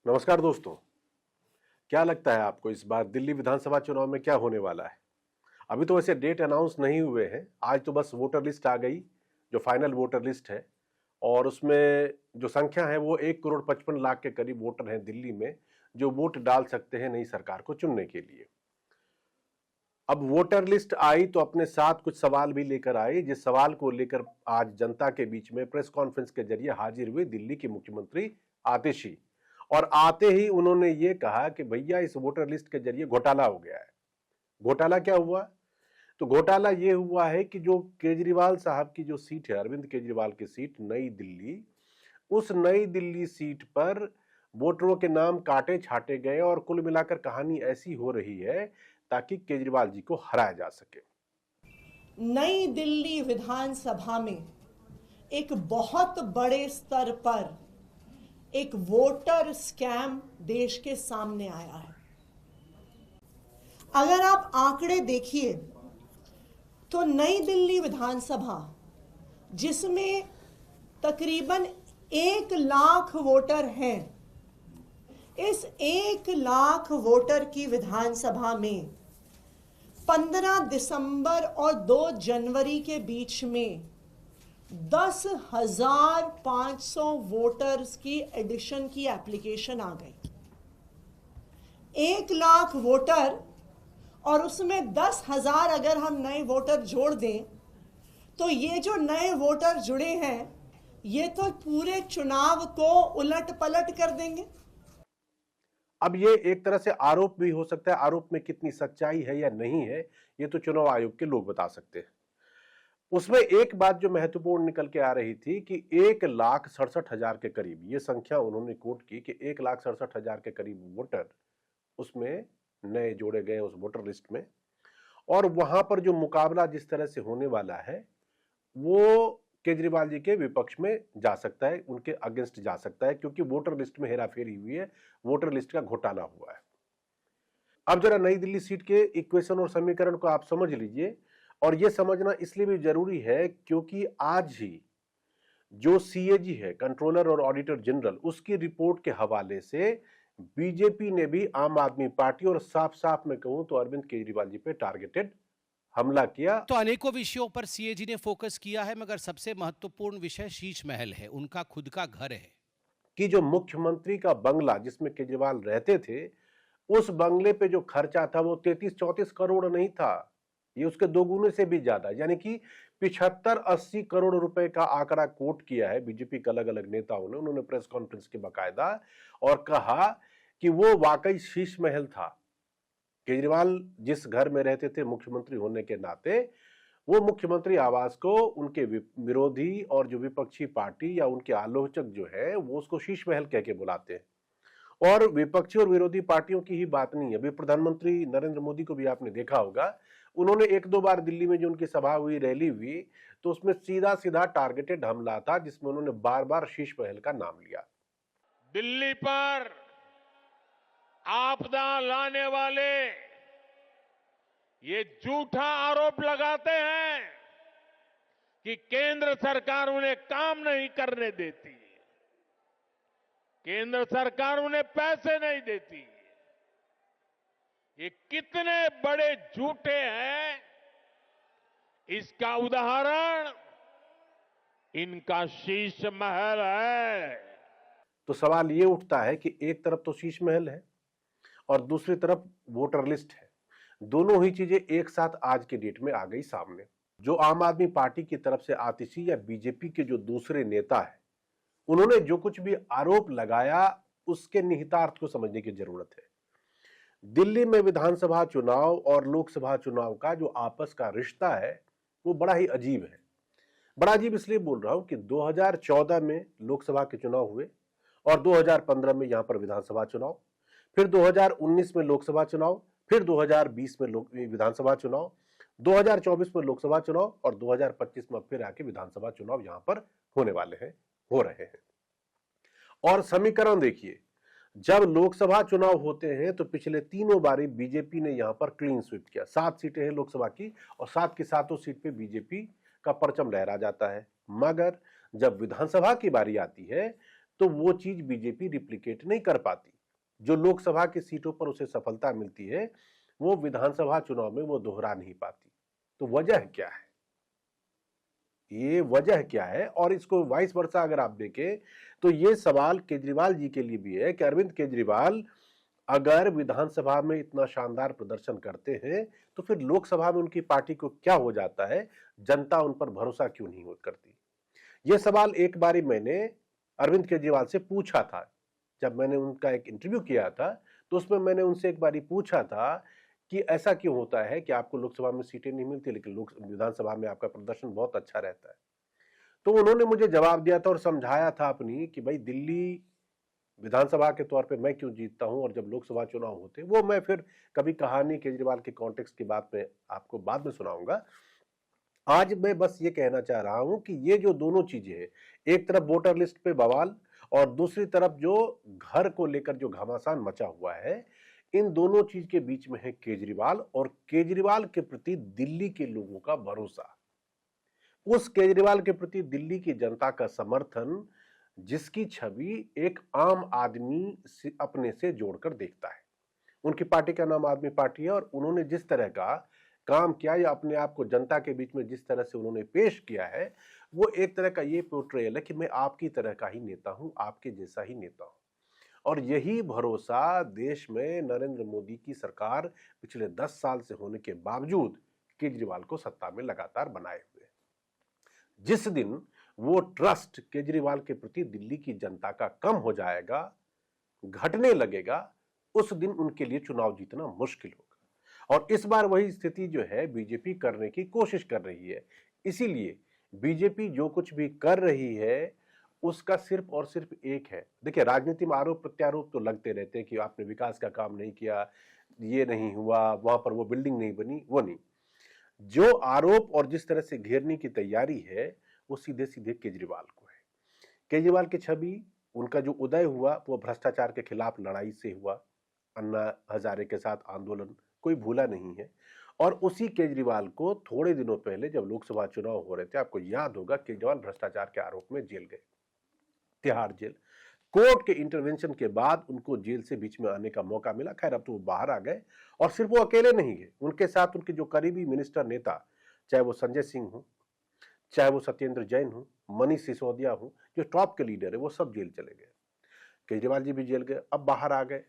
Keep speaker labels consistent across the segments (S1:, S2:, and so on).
S1: नमस्कार दोस्तों। क्या लगता है आपको इस बार दिल्ली विधानसभा चुनाव में क्या होने वाला है? अभी तो वैसे डेट अनाउंस नहीं हुए हैं। आज तो बस वोटर लिस्ट आ गई, जो फाइनल वोटर लिस्ट है, और उसमें जो संख्या है वो 1,55,00,000 के करीब वोटर हैं दिल्ली में, जो वोट डाल सकते हैं नई सरकार को चुनने के लिए। अब वोटर लिस्ट आई तो अपने साथ कुछ सवाल भी लेकर आई, जिस सवाल को लेकर आज जनता के बीच में प्रेस कॉन्फ्रेंस के जरिए हाजिर हुए दिल्ली के मुख्यमंत्री आतिशी। और आते ही उन्होंने ये कहा कि भैया इस वोटर लिस्ट के जरिए घोटाला हो गया है। घोटाला क्या हुआ? तो घोटाला ये हुआ है कि जो केजरीवाल साहब की जो सीट है, अरविंद केजरीवाल की सीट नई दिल्ली, उस नई दिल्ली सीट पर वोटरों के नाम काटे छाटे गए और कुल मिलाकर कहानी ऐसी हो रही है ताकि केजरीवाल जी को हराया जा सके।
S2: नई दिल्ली विधानसभा में एक बहुत बड़े स्तर पर एक वोटर स्कैम देश के सामने आया है। अगर आप आंकड़े देखिए तो नई दिल्ली विधानसभा, जिसमें तकरीबन 1,00,000 वोटर हैं, इस 1,00,000 वोटर की विधानसभा में 15 दिसंबर और 2 जनवरी के बीच में 10,500 वोटर्स की एडिशन की एप्लीकेशन आ गई। 1,00,000 वोटर और उसमें 10,000 अगर हम नए वोटर जोड़ दें तो ये जो नए वोटर जुड़े हैं ये तो पूरे चुनाव को उलट पलट कर देंगे।
S1: अब ये एक तरह से आरोप भी हो सकता है, आरोप में कितनी सच्चाई है या नहीं है ये तो चुनाव आयोग के लोग बता सकते हैं। उसमें एक बात जो महत्वपूर्ण निकल के आ रही थी कि 1,67,000 के करीब, ये संख्या उन्होंने कोट की कि 1,67,000 के करीब वोटर उसमें नए जोड़े गए उस वोटर लिस्ट में। और वहां पर जो मुकाबला जिस तरह से होने वाला है वो केजरीवाल जी के विपक्ष में जा सकता है, उनके अगेंस्ट जा सकता है, क्योंकि वोटर लिस्ट में हेराफेरी हुई है, वोटर लिस्ट का घोटाला हुआ है। अब जरा नई दिल्ली सीट के इक्वेशन और समीकरण को आप समझ लीजिए, और यह समझना इसलिए भी जरूरी है क्योंकि आज ही जो सीएजी है, कंट्रोलर और ऑडिटर जनरल, उसकी रिपोर्ट के हवाले से बीजेपी ने भी आम आदमी पार्टी और साफ साफ में कहूं तो अरविंद केजरीवाल जी पे टारगेटेड हमला किया।
S3: तो अनेकों विषयों पर सीएजी ने फोकस किया है, मगर सबसे महत्वपूर्ण विषय शीश महल है, उनका खुद का घर है।
S1: कि जो मुख्यमंत्री का बंगला जिसमें केजरीवाल रहते थे, उस बंगले पे जो खर्चा था वो 33-34 करोड़ नहीं था, ये उसके दोगुने से भी ज्यादा, यानी कि 75-80 करोड़ रुपए का आंकड़ा कोट किया है बीजेपी के अलग अलग नेताओं ने। उन्होंने प्रेस कॉन्फ्रेंस के बाकायदा और कहा कि वो वाकई शीश महल था। केजरीवाल जिस घर में रहते थे मुख्यमंत्री होने के नाते, वो मुख्यमंत्री आवास को उनके विरोधी और जो विपक्षी पार्टी या उनके आलोचक जो है वो उसको शीश महल कह के बुलाते हैं। और विपक्षी और विरोधी पार्टियों की ही बात नहीं है, अभी प्रधानमंत्री नरेंद्र मोदी को भी आपने देखा होगा, उन्होंने 1-2 बार दिल्ली में जो उनकी सभा हुई, रैली हुई, तो उसमें सीधा सीधा टारगेटेड हमला था जिसमें उन्होंने बार बार शीश महल का नाम लिया।
S4: दिल्ली पर आपदा लाने वाले ये झूठा आरोप लगाते हैं कि केंद्र सरकार उन्हें काम नहीं करने देती, केंद्र सरकार उन्हें पैसे नहीं देती। ये कितने बड़े झूठे हैं, इसका उदाहरण इनका शीश महल है।
S1: तो सवाल ये उठता है कि एक तरफ तो शीश महल है और दूसरी तरफ वोटर लिस्ट है, दोनों ही चीजें एक साथ आज के डेट में आ गई सामने। जो आम आदमी पार्टी की तरफ से आतिशी या बीजेपी के जो दूसरे नेता है, उन्होंने जो कुछ भी आरोप लगाया उसके निहितार्थ को समझने की जरूरत है। दिल्ली में विधानसभा चुनाव और लोकसभा चुनाव का जो आपस का रिश्ता है वो बड़ा ही अजीब है। बड़ा अजीब इसलिए बोल रहा हूं कि 2014 में लोकसभा के चुनाव हुए और 2015 में यहां पर विधानसभा चुनाव, फिर 2019 में लोकसभा चुनाव, फिर 2020 में विधानसभा चुनाव, 2024 में लोकसभा चुनाव और 2025 में फिर आके विधानसभा चुनाव यहां पर होने वाले हैं, हो रहे हैं। और समीकरण देखिए, जब लोकसभा चुनाव होते हैं तो पिछले तीनों बारी बीजेपी ने यहां पर क्लीन स्वीप किया। 7 सीटें हैं लोकसभा की और 7 की 7 सीट पे बीजेपी का परचम लहरा जाता है। मगर जब विधानसभा की बारी आती है तो वो चीज बीजेपी रिप्लिकेट नहीं कर पाती। जो लोकसभा की सीटों पर उसे सफलता मिलती है वो विधानसभा चुनाव में वो दोहरा नहीं पाती। तो वजह क्या है, ये वजह क्या है? और इसको वाइस वर्सा अगर आप देखें तो ये सवाल केजरीवाल जी के लिए भी है कि अरविंद केजरीवाल अगर विधानसभा में इतना शानदार प्रदर्शन करते हैं तो फिर लोकसभा में उनकी पार्टी को क्या हो जाता है, जनता उन पर भरोसा क्यों नहीं करती? यह सवाल एक बारी मैंने अरविंद केजरीवाल से पूछा था। जब मैंने उनका एक इंटरव्यू किया था तो उसमें मैंने उनसे एक बारी पूछा था कि ऐसा क्यों होता है कि आपको लोकसभा में सीटें नहीं मिलती लेकिन विधानसभा में आपका प्रदर्शन बहुत अच्छा रहता है। तो उन्होंने मुझे जवाब दिया था और समझाया था अपनी कि भाई दिल्ली विधानसभा के तौर पे मैं क्यों जीतता हूं और जब लोकसभा चुनाव होते वो मैं फिर कभी कहानी केजरीवाल के कॉन्टेक्स्ट की बात में आपको बाद में सुनाऊंगा। आज मैं बस ये कहना चाह रहा हूं कि ये जो दोनों चीजें हैं, एक तरफ वोटर लिस्ट पे बवाल और दूसरी तरफ जो घर को लेकर जो घमासान मचा हुआ है, इन दोनों चीज के बीच में है केजरीवाल और केजरीवाल के प्रति दिल्ली के लोगों का भरोसा। उस केजरीवाल के प्रति दिल्ली की जनता का समर्थन जिसकी छवि एक आम आदमी से अपने से जोड़कर देखता है। उनकी पार्टी का नाम आदमी पार्टी है और उन्होंने जिस तरह का काम किया या अपने आप को जनता के बीच में जिस तरह से उन्होंने पेश किया है वो एक तरह का ये पोर्ट्रेयल है कि मैं आपकी तरह का ही नेता हूं, आपके जैसा ही नेता हूं। और यही भरोसा देश में नरेंद्र मोदी की सरकार पिछले 10 साल से होने के बावजूद केजरीवाल को सत्ता में लगातार बनाए हुए है। जिस दिन वो ट्रस्ट केजरीवाल के प्रति दिल्ली की जनता का कम हो जाएगा, घटने लगेगा, उस दिन उनके लिए चुनाव जीतना मुश्किल होगा। और इस बार वही स्थिति जो है बीजेपी करने की कोशिश कर रही है। इसीलिए बीजेपी जो कुछ भी कर रही है उसका सिर्फ और सिर्फ एक है। देखिए, राजनीति में आरोप प्रत्यारोप तो लगते रहते हैं कि आपने विकास का काम नहीं किया, ये नहीं हुआ, वहां पर वो बिल्डिंग नहीं बनी, वो नहीं। जो आरोप और जिस तरह से घेरने की तैयारी है वो सीधे सीधे केजरीवाल को है। केजरीवाल की छवि, उनका जो उदय हुआ वो भ्रष्टाचार के खिलाफ लड़ाई से हुआ। अन्ना हजारे के साथ आंदोलन कोई भूला नहीं है। और उसी केजरीवाल को थोड़े दिनों पहले जब लोकसभा चुनाव हो रहे थे, आपको याद होगा, केजरीवाल भ्रष्टाचार के आरोप में जेल गए, तिहाड़ जेल। कोर्ट के इंटरवेंशन के बाद उनको जेल से बीच में आने का मौका मिला। खैर, अब तो वो बाहर आ गए और सिर्फ वो अकेले नहीं गए, उनके साथ उनके जो करीबी मिनिस्टर नेता, चाहे वो संजय सिंह हो, चाहे वो सत्येंद्र जैन हो, मनीष सिसोदिया हो, जो टॉप के लीडर है, वो सब जेल चले गए। केजरीवाल जी भी जेल गए, अब बाहर आ गए।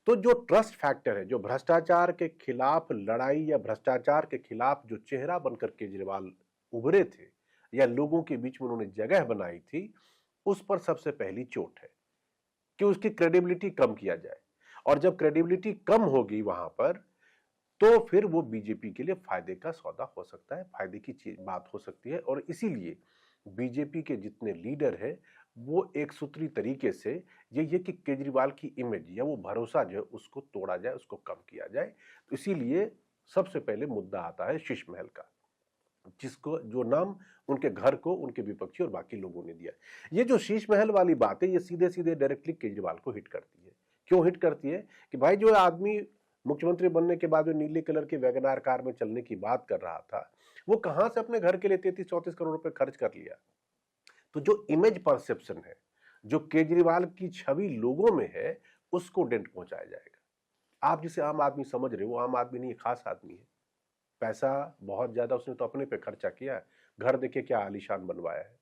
S1: तो जो ट्रस्ट फैक्टर है, जो भ्रष्टाचार के खिलाफ लड़ाई या भ्रष्टाचार के खिलाफ जो चेहरा बनकर केजरीवाल उभरे थे या लोगों के बीच में उन्होंने जगह बनाई थी, उस पर सबसे पहली चोट है कि उसकी क्रेडिबिलिटी कम किया जाए। और जब क्रेडिबिलिटी कम होगी वहां पर तो फिर वो बीजेपी के लिए फायदे का सौदा हो सकता है, फायदे की बात हो सकती है। और इसीलिए बीजेपी के जितने लीडर हैं वो एक सूत्री तरीके से ये कि केजरीवाल की इमेज या वो भरोसा जो है उसको तोड़ा जाए, उसको कम किया जाए। तो इसीलिए सबसे पहले मुद्दा आता है शीश महल का, जिसको जो नाम उनके घर को उनके विपक्षी और बाकी लोगों ने दिया। ये जो शीश महल वाली बात है ये सीधे सीधे डायरेक्टली केजरीवाल को हिट करती है। क्यों हिट करती है? कि भाई जो आदमी मुख्यमंत्री बनने के बाद जो नीले कलर की वैगनार कार में चलने की बात कर रहा था, वो कहां से अपने घर के लिए 33-34 करोड़ रुपए खर्च कर लिया। तो जो इमेज परसेप्शन है, जो केजरीवाल की छवि लोगों में है, उसको डेंट पहुंचाया जाएगा। आप जिसे आम आदमी समझ रहे हो वो आम आदमी नहीं, खास आदमी है। पैसा बहुत ज्यादा उसने तो अपने पे खर्चा किया, घर देखिए क्या आलीशान बनवाया है।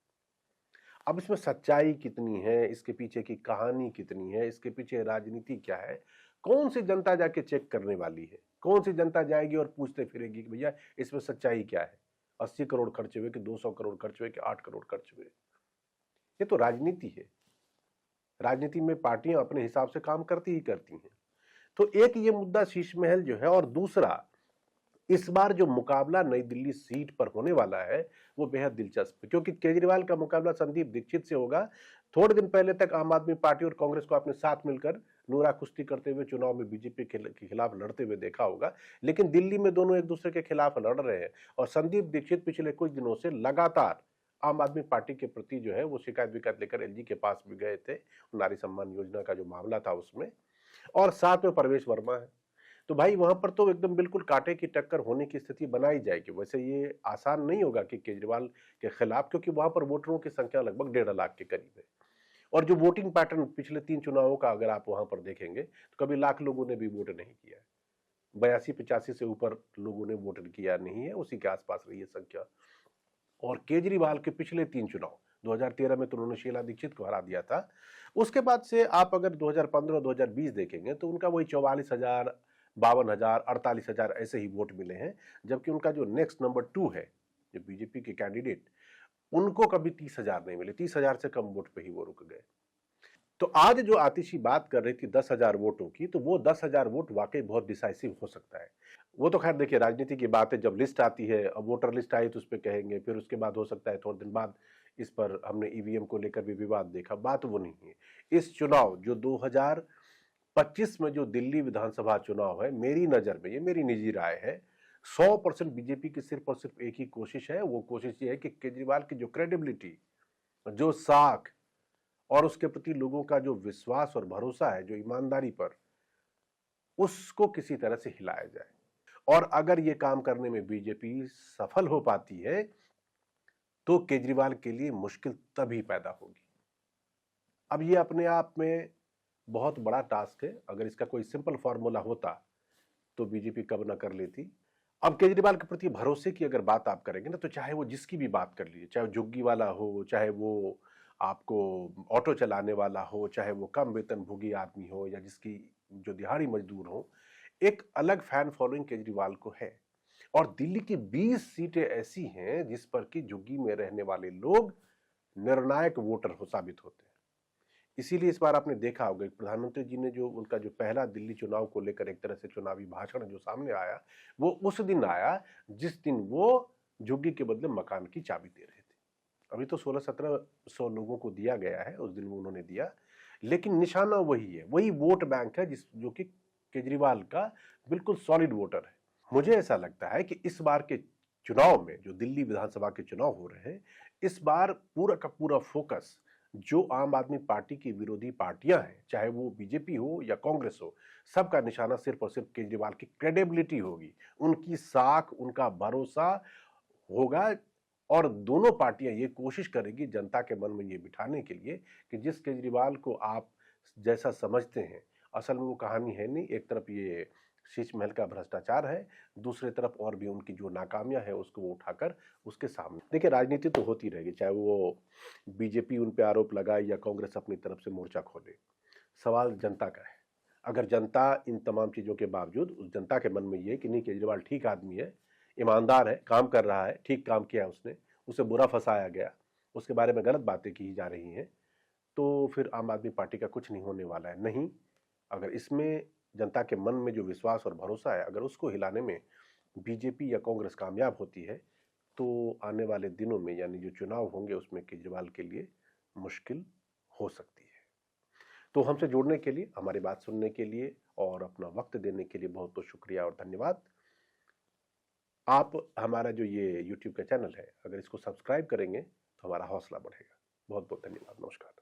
S1: अब इसमें सच्चाई कितनी है, इसके पीछे की कहानी कितनी है, इसके पीछे राजनीति क्या है, कौन सी जनता जाके चेक करने वाली है? कौन सी जनता जाएगी और पूछते फिरेगी कि भैया इसमें सच्चाई क्या है? 80 करोड़ खर्च हुए कि 200 करोड़ खर्च हुए कि 8 करोड़ खर्च हुए? ये तो राजनीति है। राजनीति में पार्टियां अपने हिसाब से काम करती ही करती हैं। तो एक ये मुद्दा शीश महल जो है, और दूसरा इस बार जो मुकाबला नई दिल्ली सीट पर होने वाला है वो बेहद दिलचस्प है, क्योंकि केजरीवाल का मुकाबला संदीप दीक्षित से होगा। थोड़े दिन पहले तक आम आदमी पार्टी और कांग्रेस को आपने साथ मिलकर नूरा कुश्ती करते हुए चुनाव में बीजेपी के खिलाफ लड़ते हुए देखा होगा, लेकिन दिल्ली में दोनों एक दूसरे के खिलाफ लड़ रहे हैं। और संदीप दीक्षित पिछले कुछ दिनों से लगातार आम आदमी पार्टी के प्रति जो है वो शिकायत विकायत लेकर एलजी के पास भी गए थे, नारी सम्मान योजना का जो मामला था उसमें, और साथ में परवेश वर्मा है। तो भाई वहां पर तो एकदम बिल्कुल कांटे की टक्कर होने की स्थिति बनाई जाएगी। वैसे ये आसान नहीं होगा कि केजरीवाल के खिलाफ, क्योंकि वहां पर वोटरों की संख्या लगभग 1.5 लाख के करीब है और जो वोटिंग पैटर्न पिछले 3 चुनावों का अगर आप वहां पर देखेंगे तो कभी लाख लोगों ने भी वोट नहीं किया है, 82-85 से ऊपर लोगों ने वोट किया नहीं है, उसी के आसपास रही है संख्या। और केजरीवाल के पिछले 3 चुनाव 2013 में तो उन्होंने शीला दीक्षित को हरा दिया था, उसके बाद से आप अगर 2015-2020 देखेंगे तो उनका वही 44,000, 52,000, 48,000 ऐसे ही वोट मिले हैं, जबकि उनका जो नेक्स्ट नंबर 2 है, जो बीजेपी के कैंडिडेट, उनको कभी 30,000 नहीं मिले, 30,000 से कम वोट पे ही वो रुक गए। तो आज जो आतिशी बात कर रही थी 10,000 वोटों की, तो वो 10,000 वोट वाकई बहुत डिसाइसिव हो सकता है। वो तो खैर देखिए राजनीति की बात है, जब लिस्ट आती है, अब वोटर लिस्ट आई तो उस पर कहेंगे, फिर उसके बाद हो सकता है थोड़े दिन बाद इस पर हमने ईवीएम को लेकर भी विवाद देखा, बात वो नहीं है। इस चुनाव जो 2025 में जो दिल्ली विधानसभा चुनाव है, मेरी नजर में, ये मेरी निजी राय है, 100% बीजेपी की सिर्फ और सिर्फ एक ही कोशिश है, वो कोशिश ये है कि केजरीवाल की जो क्रेडिबिलिटी, जो साख और उसके प्रति लोगों का जो विश्वास और भरोसा है, जो ईमानदारी पर, उसको किसी तरह से हिलाया जाए। और अगर ये काम करने में बीजेपी सफल हो पाती है तो केजरीवाल के लिए मुश्किल तभी पैदा होगी। अब ये अपने आप में बहुत बड़ा टास्क है, अगर इसका कोई सिंपल फॉर्मूला होता तो बीजेपी कब ना कर लेती। अब केजरीवाल के प्रति भरोसे की अगर बात आप करेंगे ना, तो चाहे वो जिसकी भी बात कर लीजिए, चाहे वो झुग्गी वाला हो, चाहे वो आपको ऑटो चलाने वाला हो, चाहे वो कम वेतनभोगी आदमी हो, या जिसकी जो दिहाड़ी मजदूर हो, एक अलग फैन फॉलोइंग केजरीवाल को है। और दिल्ली की 20 सीटें ऐसी हैं जिस पर कि झुग्गी में रहने वाले लोग निर्णायक वोटर हो साबित होते हैं। इसीलिए इस बार आपने देखा होगा प्रधानमंत्री जी ने जो उनका जो पहला दिल्ली चुनाव को लेकर एक तरह से चुनावी भाषण जो सामने आया, वो उस दिन आया जिस दिन वो झुग्गी के बदले मकान की चाबी दे रहे थे। अभी तो 1600-1700 लोगों को दिया गया है, उस दिन वो उन्होंने दिया, लेकिन निशाना वही है, वही वोट बैंक है जो कि केजरीवाल का बिल्कुल सॉलिड वोटर है। मुझे ऐसा लगता है कि इस बार के चुनाव में, जो दिल्ली विधानसभा के चुनाव हो रहे हैं, इस बार पूरा का पूरा फोकस जो आम आदमी पार्टी की विरोधी पार्टियां हैं, चाहे वो बीजेपी हो या कांग्रेस हो, सबका निशाना सिर्फ और सिर्फ केजरीवाल की क्रेडिबिलिटी होगी, उनकी साख, उनका भरोसा होगा। और दोनों पार्टियां ये कोशिश करेगी जनता के मन में ये बिठाने के लिए कि जिस केजरीवाल को आप जैसा समझते हैं, असल में वो कहानी है नहीं। एक तरफ ये शीश महल का भ्रष्टाचार है, दूसरी तरफ और भी उनकी जो नाकामियां है उसको वो उठाकर उसके सामने। देखिए राजनीति तो होती रहेगी, चाहे वो बीजेपी उन पे आरोप लगाए या कांग्रेस अपनी तरफ से मोर्चा खोले, सवाल जनता का है। अगर जनता इन तमाम चीजों के बावजूद, उस जनता के मन में ये कि नहीं केजरीवाल ठीक आदमी है, ईमानदार है, काम कर रहा है, ठीक काम किया उसने, उसे बुरा फंसाया गया, उसके बारे में गलत बातें की जा रही हैं, तो फिर आम आदमी पार्टी का कुछ नहीं होने वाला है। नहीं, अगर इसमें जनता के मन में जो विश्वास और भरोसा है, अगर उसको हिलाने में बीजेपी या कांग्रेस कामयाब होती है, तो आने वाले दिनों में, यानी जो चुनाव होंगे, उसमें केजरीवाल के लिए मुश्किल हो सकती है। तो हमसे जुड़ने के लिए, हमारी बात सुनने के लिए और अपना वक्त देने के लिए बहुत बहुत शुक्रिया और धन्यवाद। आप हमारा जो ये YouTube का चैनल है, अगर इसको सब्सक्राइब करेंगे तो हमारा हौसला बढ़ेगा। बहुत बहुत धन्यवाद, नमस्कार।